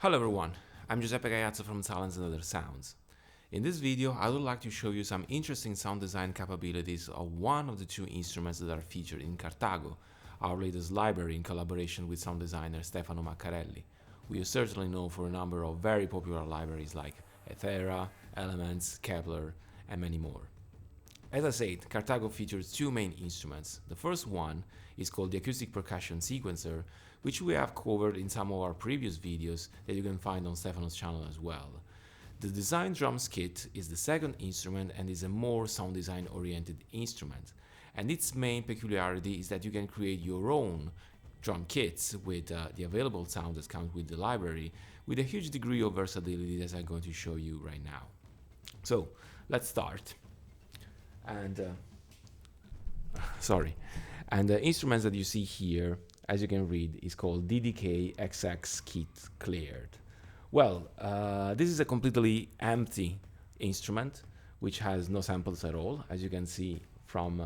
Hello everyone, I'm Giuseppe from Silence and Other Sounds. In this video, I would like to show you some interesting sound design capabilities of one of the two instruments that are featured in Cartago, our latest library in collaboration with sound designer Stefano Maccarelli. We are certainly known for a number of very popular libraries like Ethera, Elements, Kepler, and many more. As I said, Cartago features two main instruments. The first one is called the acoustic percussion sequencer, which we have covered in some of our previous videos that you can find on Stefano's channel as well. The design drums kit is the second instrument and is a more sound design oriented instrument. And its main peculiarity is that you can create your own drum kits with the available sound that comes with the library with a huge degree of versatility as I'm going to show you right now. So let's start. And the instruments that you see here, as you can read, is called DDK XX Kit Cleared. Well, this is a completely empty instrument which has no samples at all. As you can see from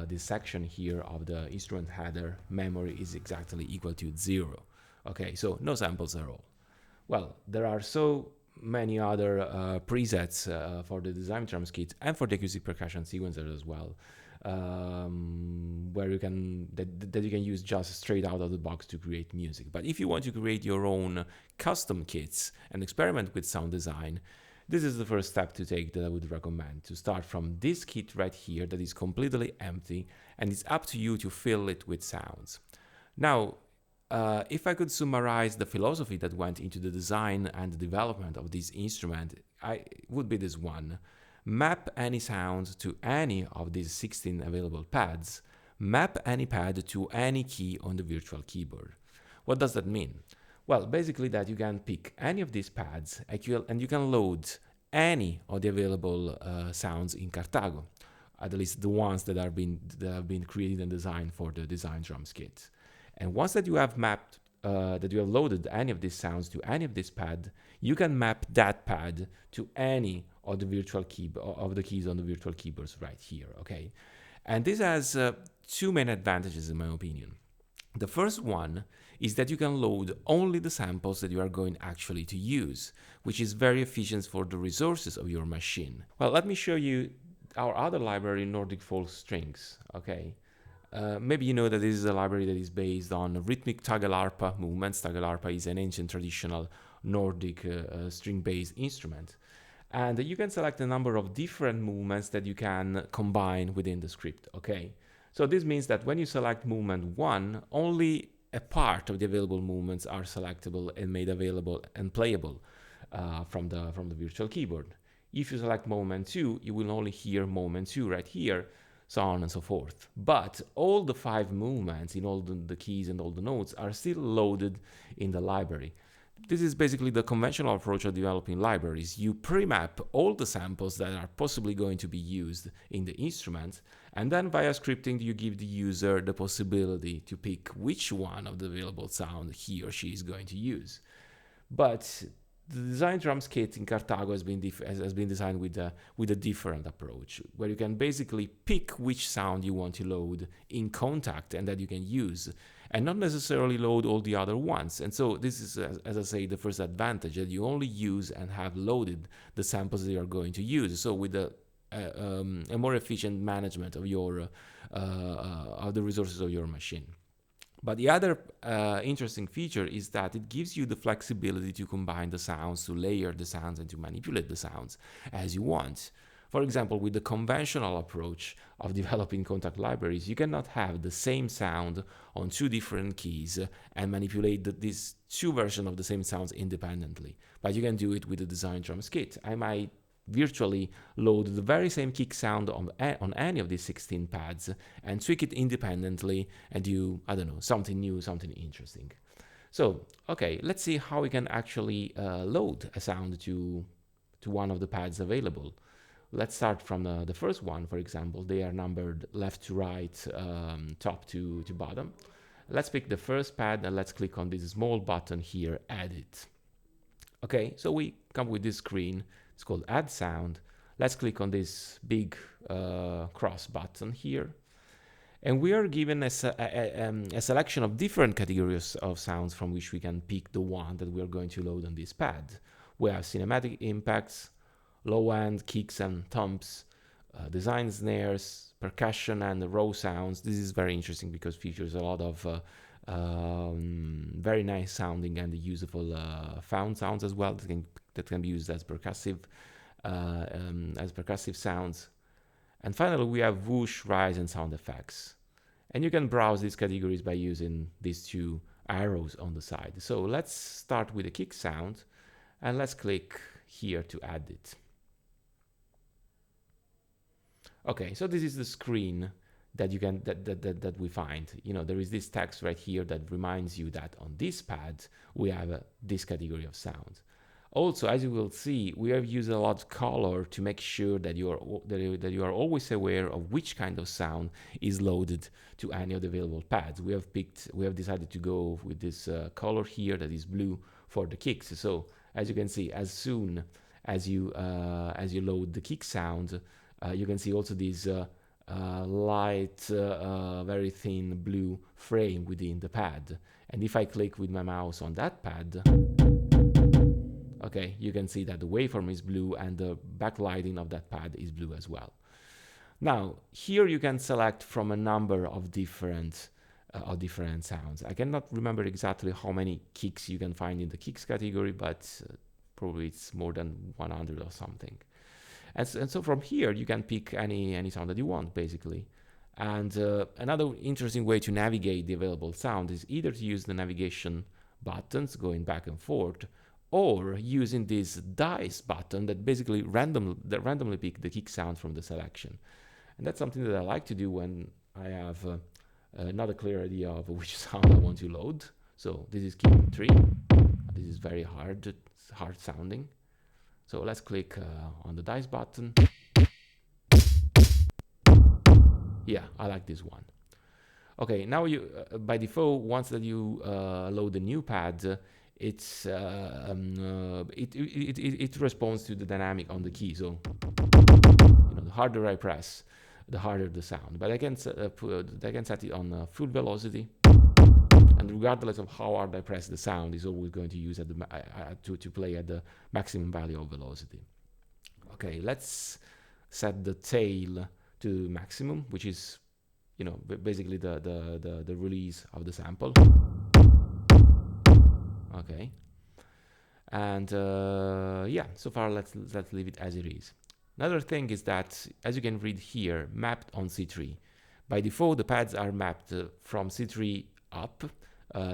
this section here of the instrument header, memory is exactly equal to 0. Okay, so no samples at all. Well, there are so many other presets for the design drums kit and for the acoustic percussion sequencer as well, where you can that you can use just straight out of the box to create music. But if you want to create your own custom kits and experiment with sound design, this is the first step to take that I would recommend, to start from this kit right here that is completely empty, and it's up to you to fill it with sounds. Now, if I could summarize the philosophy that went into the design and the development of this instrument, it would be this one. Map any sound to any of these 16 available pads. Map any pad to any key on the virtual keyboard. What does that mean? Well, basically that you can pick any of these pads and you can load any of the available sounds in Cartago, at least the ones that have been created and designed for the design drums kit. And once that you have mapped, that you have loaded any of these sounds to any of this pad, you can map that pad to any of the virtual of the keys on the virtual keyboards right here. Okay, and this has two main advantages in my opinion. The first one is that you can load only the samples that you are going actually to use, which is very efficient for the resources of your machine. Well, let me show you our other library, Nordic Folk Strings. Okay. Maybe you know that this is a library that is based on rhythmic tagelarpa movements. Tagelarpa is an ancient traditional Nordic string-based instrument. And you can select a number of different movements that you can combine within the script, okay? So this means that when you select movement 1, only a part of the available movements are selectable and made available and playable from the virtual keyboard. If you select movement 2, you will only hear movement 2 right here, so on and so forth. But all the 5 movements in all the keys and all the notes are still loaded in the library. This is basically the conventional approach of developing libraries. You pre-map all the samples that are possibly going to be used in the instrument, and then via scripting you give the user the possibility to pick which one of the available sound he or she is going to use. But the design drums kit in Cartago has been designed with a different approach, where you can basically pick which sound you want to load in Contact and that you can use, and not necessarily load all the other ones. And so this is, as I say, the first advantage, that you only use and have loaded the samples that you are going to use. So with a more efficient management of your of the resources of your machine. But the other interesting feature is that it gives you the flexibility to combine the sounds, to layer the sounds, and to manipulate the sounds as you want. For example, with the conventional approach of developing Contact libraries, you cannot have the same sound on 2 different keys and manipulate these 2 versions of the same sounds independently. But you can do it with the design drums kit. I might virtually load the very same kick sound on any of these 16 pads and tweak it independently and do, I don't know, something new, something interesting. So, okay, let's see how we can actually load a sound to one of the pads available. Let's start from the first one, for example. They are numbered left to right, top to bottom. Let's pick the first pad and let's click on this small button here, Edit. Okay, so we come with this screen. It's called Add Sound. Let's click on this big cross button here. And we are given a selection of different categories of sounds from which we can pick the one that we are going to load on this pad. We have cinematic impacts, low end kicks and thumps, design snares, percussion and raw sounds. This is very interesting because features a lot of very nice sounding and useful found sounds as well that can be used as percussive sounds. And finally, we have whoosh, rise, and sound effects. And you can browse these categories by using these two arrows on the side. So let's start with the kick sound, and let's click here to add it. Okay, so this is the screen that you can that we find. You know, there is this text right here that reminds you that on this pad we have this category of sound. Also, as you will see, we have used a lot of color to make sure that you are always aware of which kind of sound is loaded to any of the available pads. We have decided to go with this color here that is blue for the kicks. So as you can see, as soon as you load the kick sound, you can see also this light, very thin blue frame within the pad. And if I click with my mouse on that pad, okay, you can see that the waveform is blue and the backlighting of that pad is blue as well. Now, here you can select from a number of different sounds. I cannot remember exactly how many kicks you can find in the kicks category, but probably it's more than 100 or something. And so from here, you can pick any sound that you want, basically. And another interesting way to navigate the available sound is either to use the navigation buttons going back and forth, or using this dice button that basically randomly pick the kick sound from the selection. And that's something that I like to do when I have not a clear idea of which sound I want to load. So this is kick 3. This is very hard sounding. So let's click on the dice button. Yeah, I like this one. Okay, now you by default, once that you load the new pad, it responds to the dynamic on the key. So you know, the harder I press, the harder the sound. But I can set it on full velocity, and regardless of how hard I press, the sound is always going to use to play at the maximum value of velocity. Okay, let's set the tail to maximum, which is, you know, basically the release of the sample. Okay, and yeah, so far let's leave it as it is. Another thing is that, as you can read here, mapped on C3. By default, the pads are mapped from C3 up,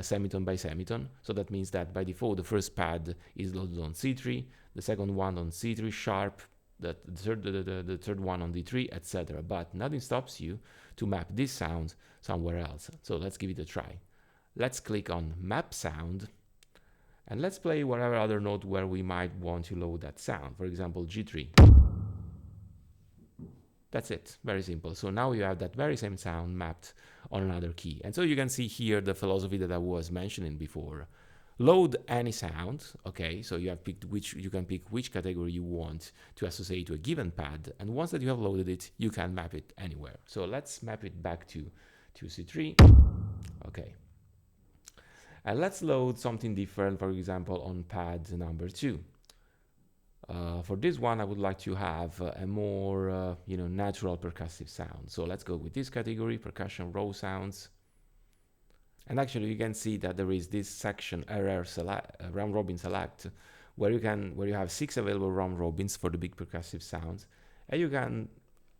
semitone by semitone. So that means that by default, the first pad is loaded on C3, the second one on C3 sharp, the third one on D3, etc. But nothing stops you to map this sound somewhere else. So let's give it a try. Let's click on Map Sound, and let's play whatever other note where we might want to load that sound. For example, G3. That's it, very simple. So now you have that very same sound mapped on another key. And so you can see here the philosophy that I was mentioning before. Load any sound, okay, so you can pick which category you want to associate to a given pad, and once that you have loaded it, you can map it anywhere. So let's map it back to C3, okay. And let's load something different, for example, on pad number 2. For this one, I would like to have a more, natural percussive sound. So let's go with this category, percussion raw sounds. And actually, you can see that there is this section, RR select, round robin select, where you have 6 available round robins for the big percussive sounds, and you can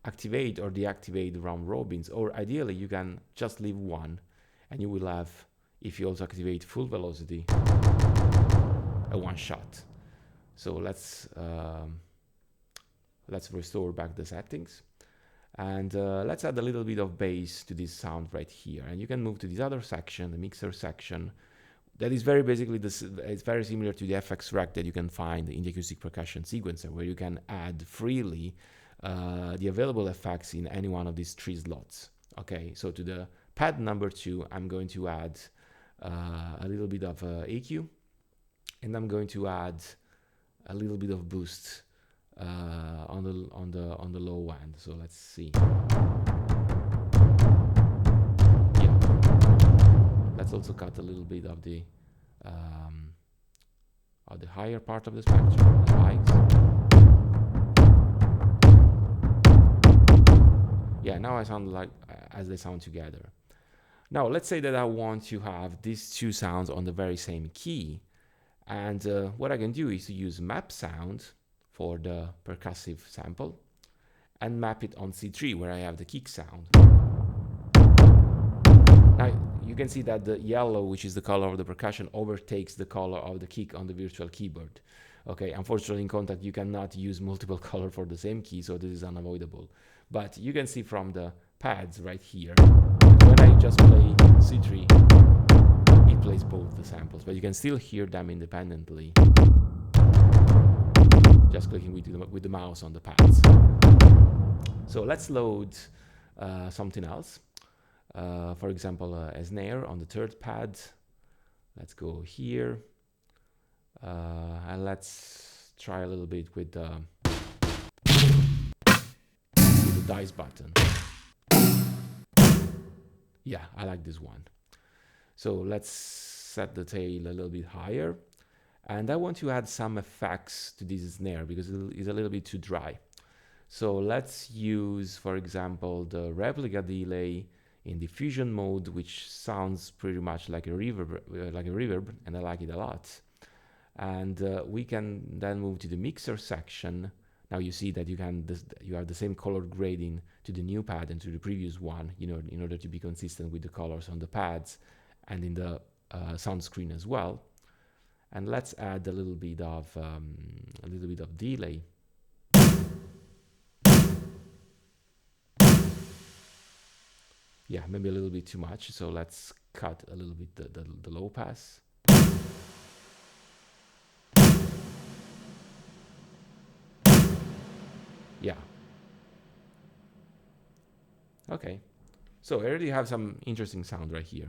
activate or deactivate the round robins, or ideally, you can just leave one, and you will have, if you also activate full velocity, a one shot. So let's restore back the settings, and let's add a little bit of bass to this sound right here. And you can move to this other section, the mixer section. That is very basically it's very similar to the FX rack that you can find in the acoustic percussion sequencer, where you can add freely the available effects in any one of these 3 slots. Okay, so to the pad number 2, I'm going to add a little bit of EQ, and I'm going to add a little bit of boost on the low end. So let's see. Let's also cut a little bit of the higher part of the spectrum, the spikes. Yeah, now I sound like as they sound together. Now let's say that I want to have these two sounds on the very same key, and what I can do is to use map sound for the percussive sample and map it on C3 where I have the kick sound. Now you can see that the yellow, which is the color of the percussion, overtakes the color of the kick on the virtual keyboard. Okay, unfortunately in Contact you cannot use multiple color for the same key, so this is unavoidable. But you can see from the pads right here, when I just play C3, it plays both the samples, but you can still hear them independently, just clicking with the mouse on the pads. So let's load something else. For example, a snare on the third pad. Let's go here, and let's try a little bit with the dice button. Yeah, I like this one. So let's set the tail a little bit higher, and I want to add some effects to this snare because it's a little bit too dry. So let's use, for example, the replica delay in diffusion mode, which sounds pretty much like a reverb, and I like it a lot. And we can then move to the mixer section. Now you see that you have the same color grading to the new pad and to the previous one, you know, in order to be consistent with the colors on the pads and in the sound screen as well. And let's add a little bit of delay. Yeah, maybe a little bit too much. So let's cut a little bit the low pass. Yeah. Okay. So I already have some interesting sound right here.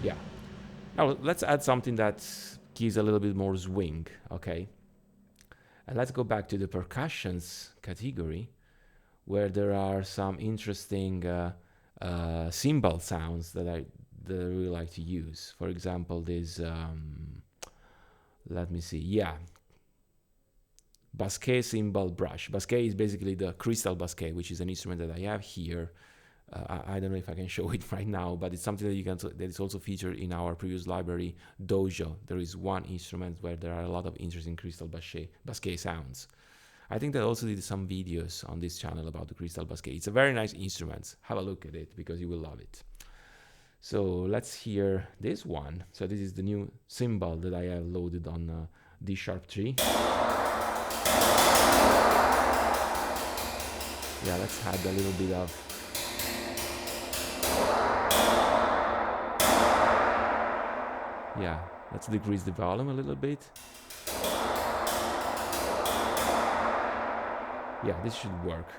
Yeah. Now let's add something that gives a little bit more swing, okay? And let's go back to the percussions category, where there are some interesting cymbal sounds that I really like to use. For example, this, let me see, yeah, basquet cymbal brush. Basquet is basically the crystal basquet, which is an instrument that I have here. I don't know if I can show it right now, but it's something that is also featured in our previous library, Dojo. There is one instrument where there are a lot of interesting crystal basquet sounds. I think that also did some videos on this channel about the crystal basquet. It's a very nice instrument. Have a look at it because you will love it. So let's hear this one. So this is the new cymbal that I have loaded on D sharp 3. Yeah, let's add a little bit of yeah, let's decrease the volume a little bit. Yeah, this should work.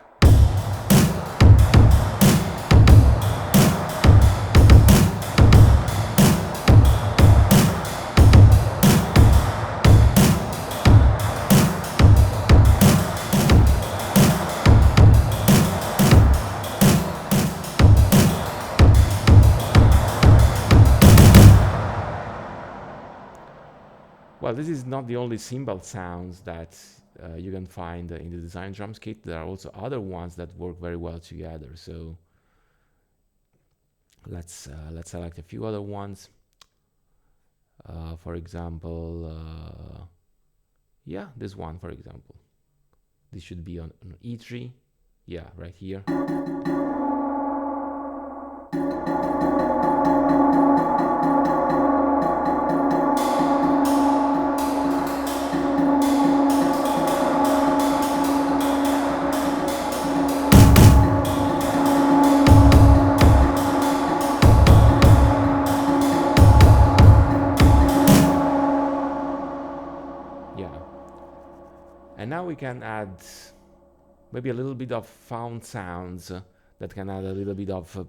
Well, this is not the only cymbal sounds that you can find in the design drums kit. There are also other ones that work very well together. So let's select a few other ones. For example, yeah, this one, for example. This should be on E3. Yeah, right here. And now we can add maybe a little bit of found sounds that can add a little bit of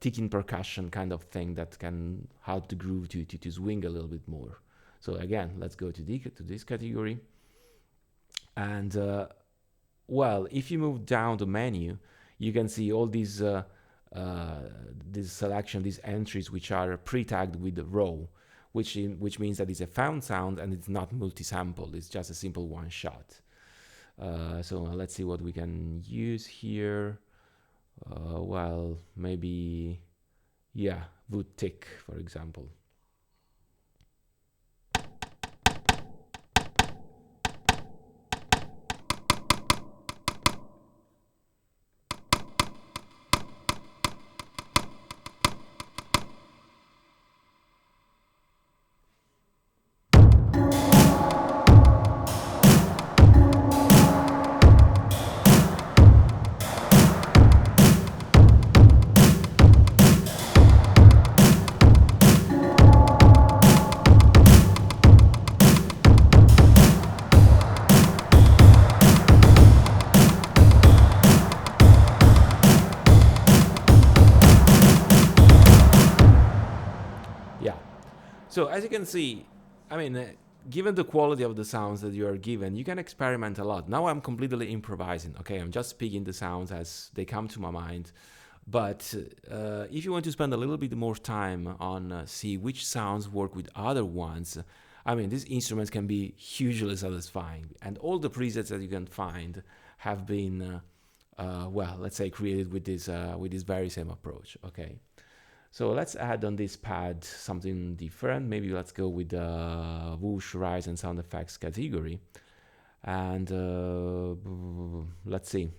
ticking percussion kind of thing that can help the groove to swing a little bit more. So again, let's go to this category. And well, if you move down the menu, you can see all these this selection, these entries, which are pre-tagged with the row, which means that it's a found sound and it's not multi-sampled. It's just a simple one shot. So let's see what we can use here. Well, maybe, yeah, wood tick, for example. Yeah. So as you can see, I mean, given the quality of the sounds that you are given, you can experiment a lot. Now I'm completely improvising. Okay, I'm just picking the sounds as they come to my mind. But if you want to spend a little bit more time on see which sounds work with other ones, I mean, these instruments can be hugely satisfying. And all the presets that you can find have been, well, let's say, created with this very same approach. Okay. So let's add on this pad something different. Maybe let's go with the whoosh, rise, and sound effects category. And let's see.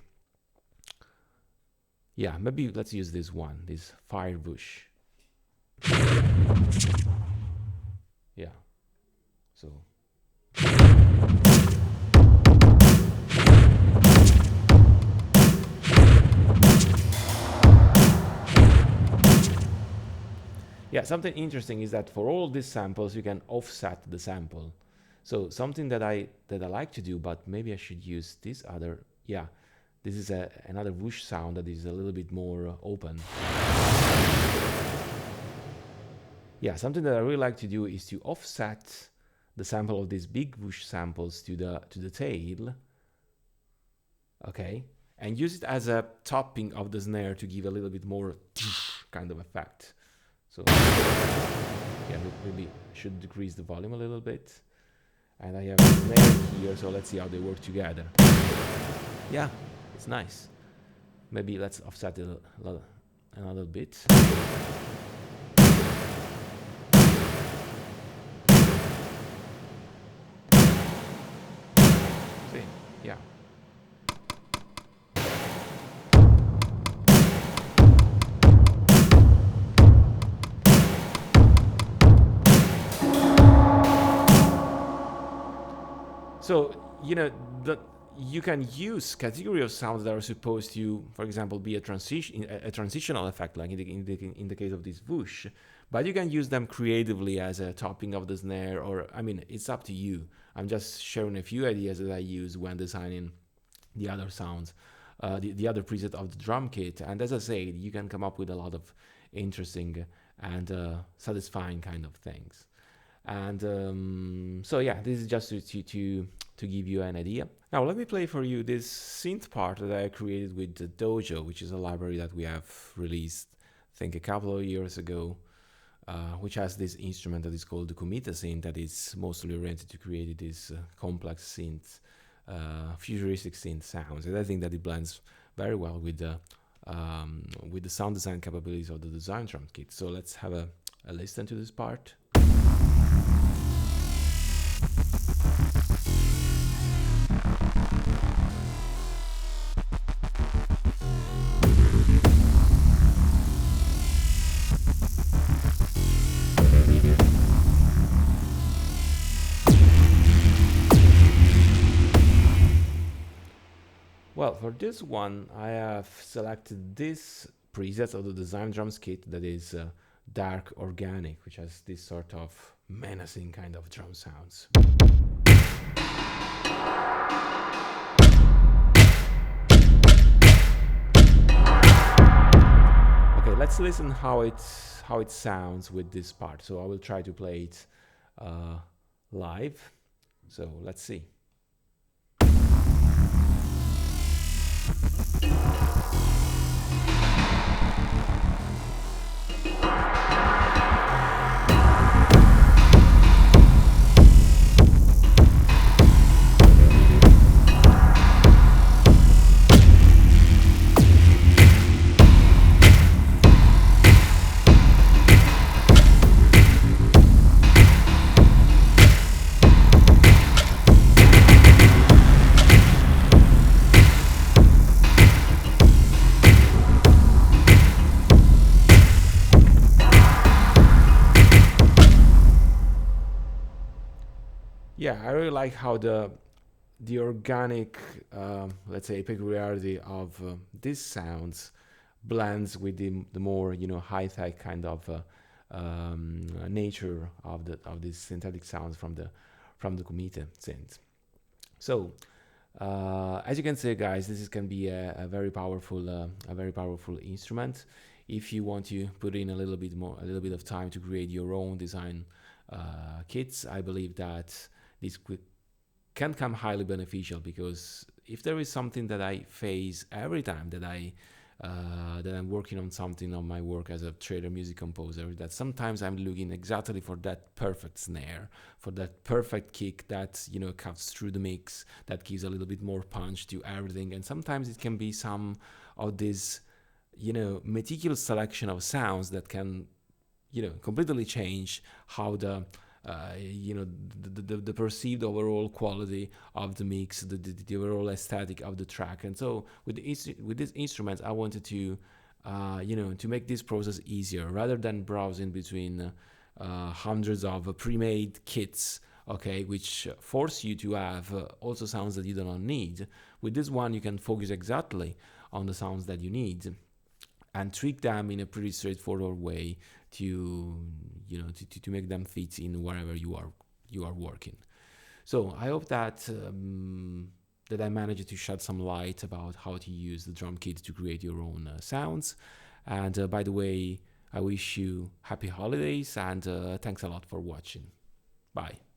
Yeah, maybe let's use this one, this fire whoosh. Yeah. So. Yeah, something interesting is that for all these samples, you can offset the sample. So something that I like to do, but maybe I should use this other. Yeah, this is another whoosh sound that is a little bit more open. Yeah, something that I really like to do is to offset the sample of these big whoosh samples to the tail. Okay, and use it as a topping of the snare to give a little bit more kind of effect. So yeah, maybe should decrease the volume a little bit. And I have a snare here, so let's see how they work together. Yeah, it's nice. Maybe let's offset it a little bit. See, yeah. So, you know, you can use category of sounds that are supposed to, for example, be a transitional effect, like in the case of this whoosh, but you can use them creatively as a topping of the snare, or, I mean, it's up to you. I'm just sharing a few ideas that I use when designing the other sounds, the other preset of the drum kit. And as I said, you can come up with a lot of interesting and satisfying kind of things. And so yeah, this is just to give you an idea. Now let me play for you this synth part that I created with the Dojo, which is a library that we have released, I think, a couple of years ago, which has this instrument that is called the Kumita synth, that is mostly oriented to create these complex synth, futuristic synth sounds. And I think that it blends very well with the sound design capabilities of the design drum kit. So let's have a listen to this part. Well, for this one, I have selected this preset of the design drums kit that is dark organic, which has this sort of menacing kind of drum sounds. Okay, let's listen how it sounds with this part. So I will try to play it live. So let's see. Yeah, I really like how the organic, let's say, peculiarity of these sounds blends with the more high-tech kind of nature of these synthetic sounds from the Kumite synth. So as you can see, guys, this can be a very powerful instrument. If you want to put in a little bit of time to create your own design kits, I believe that this can come highly beneficial, because if there is something that I face every time that I'm working on something on my work as a trader music composer, that sometimes I'm looking exactly for that perfect snare, for that perfect kick that cuts through the mix, that gives a little bit more punch to everything. And sometimes it can be some of this meticulous selection of sounds that can completely change how the perceived overall quality of the mix, the overall aesthetic of the track. And so with this instrument, I wanted to to make this process easier, rather than browsing between hundreds of pre-made kits, okay, which force you to have also sounds that you do not need. With this one, you can focus exactly on the sounds that you need and tweak them in a pretty straightforward way to to make them fit in wherever you are working. So I hope that that I managed to shed some light about how to use the drum kit to create your own sounds. And by the way, I wish you happy holidays, and thanks a lot for watching. Bye.